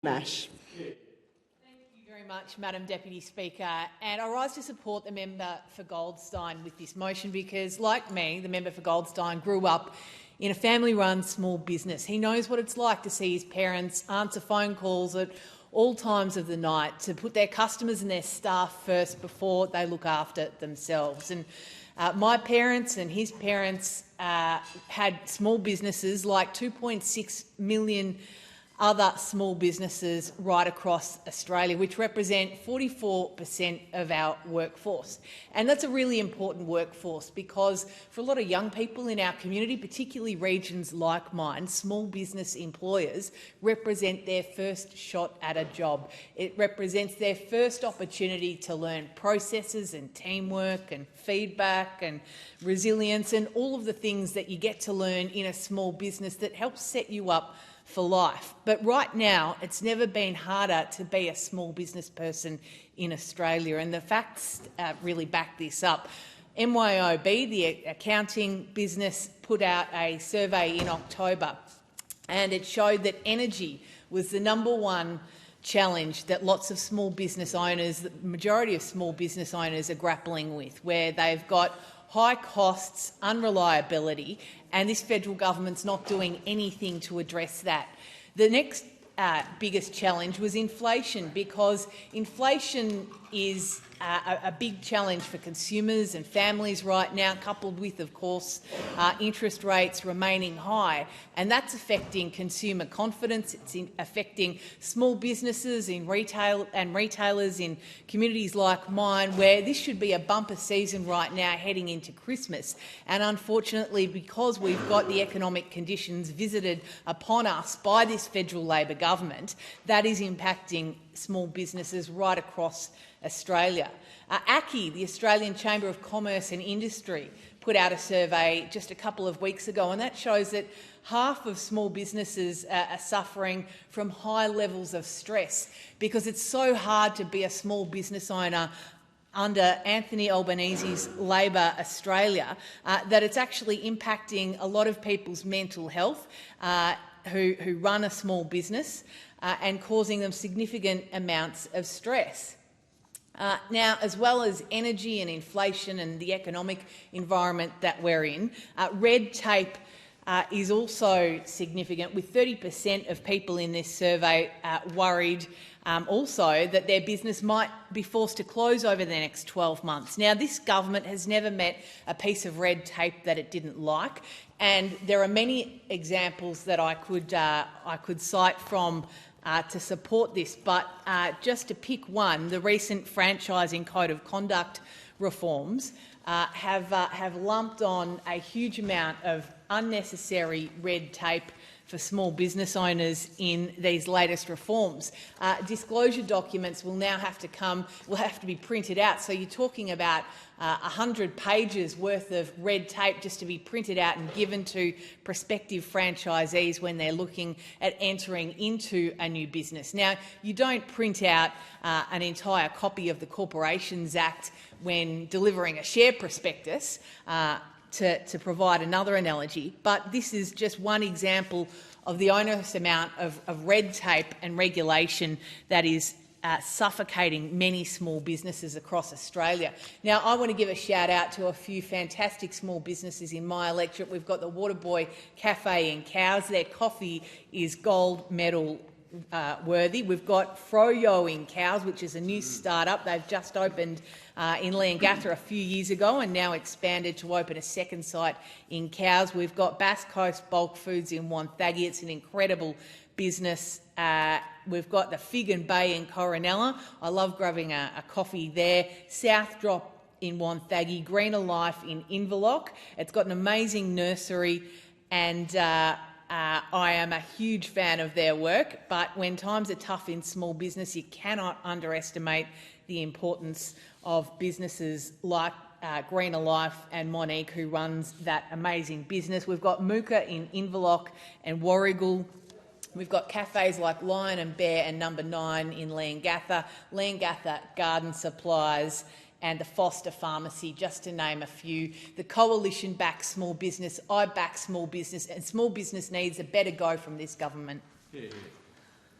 Nash. Thank you very much, Madam Deputy Speaker. And I rise to support the member for Goldstein with this motion because, like me, the member for Goldstein grew up in a family-run small business. He knows what it's like to see his parents answer phone calls at all times of the night to put their customers and their staff first before they look after themselves. And my parents and his parents had small businesses, like 2.6 million other small businesses right across Australia, which represent 44% of our workforce. And that's a really important workforce because for a lot of young people in our community, particularly regions like mine, small business employers represent their first shot at a job. It represents their first opportunity to learn processes and teamwork and feedback and resilience and all of the things that you get to learn in a small business that helps set you up for life. But right now, it's never been harder to be a small business person in Australia, and the facts really back this up. MYOB, the accounting business, put out a survey in October, and it showed that energy was the #1 challenge that lots of small business owners, the majority of small business owners, are grappling with, where they've got high costs, unreliability, and this federal government's not doing anything to address that. The next biggest challenge was inflation, because inflation is a big challenge for consumers and families right now, coupled with, of course, interest rates remaining high. And that's affecting consumer confidence. It's affecting small businesses in retail and retailers in communities like mine, where this should be a bumper season right now heading into Christmas. And unfortunately, because we've got the economic conditions visited upon us by this federal Labor government, that is impacting small businesses right across Australia. ACCI, the Australian Chamber of Commerce and Industry, put out a survey just a couple of weeks ago, and that shows that half of small businesses are suffering from high levels of stress because it's so hard to be a small business owner under Anthony Albanese's Labor Australia that it's actually impacting a lot of people's mental health who run a small business and causing them significant amounts of stress. Now, as well as energy and inflation and the economic environment that we're in, red tape is also significant, with 30% of people in this survey worried also that their business might be forced to close over the next 12 months. Now, this government has never met a piece of red tape that it didn't like, and there are many examples that I could cite from to support this, but just to pick one, the recent franchising code of conduct reforms have lumped on a huge amount of unnecessary red tape for small business owners in these latest reforms. Disclosure documents will now have to be printed out. So you're talking about 100 pages worth of red tape just to be printed out and given to prospective franchisees when they're looking at entering into a new business. Now, you don't print out an entire copy of the Corporations Act when delivering a share prospectus, to provide another analogy, but this is just one example of the onerous amount of red tape and regulation that is suffocating many small businesses across Australia. Now, I want to give a shout-out to a few fantastic small businesses in my electorate. We've got the Waterboy Cafe in Cowes. Their coffee is gold medal worthy. We've got Froyo in Cowes, which is a new start-up. They've just opened in Leongatha a few years ago and now expanded to open a second site in Cowes. We've got Bass Coast Bulk Foods in Wonthaggi. It's an incredible business. We've got the Fig and Bay in Coronella. I love grabbing a coffee there. South Drop in Wonthaggi, Greener Life in Inverloch. It's got an amazing nursery, and I am a huge fan of their work, but when times are tough in small business, you cannot underestimate the importance of businesses like Greener Life and Monique, who runs that amazing business. We've got Mooka in Inverloch and Warrigal. We've got cafes like Lion and Bear and Number 9 in Leongatha, Leongatha Garden Supplies, and the Foster Pharmacy, just to name a few. The Coalition backs small business, I back small business, and small business needs a better go from this government. Yeah.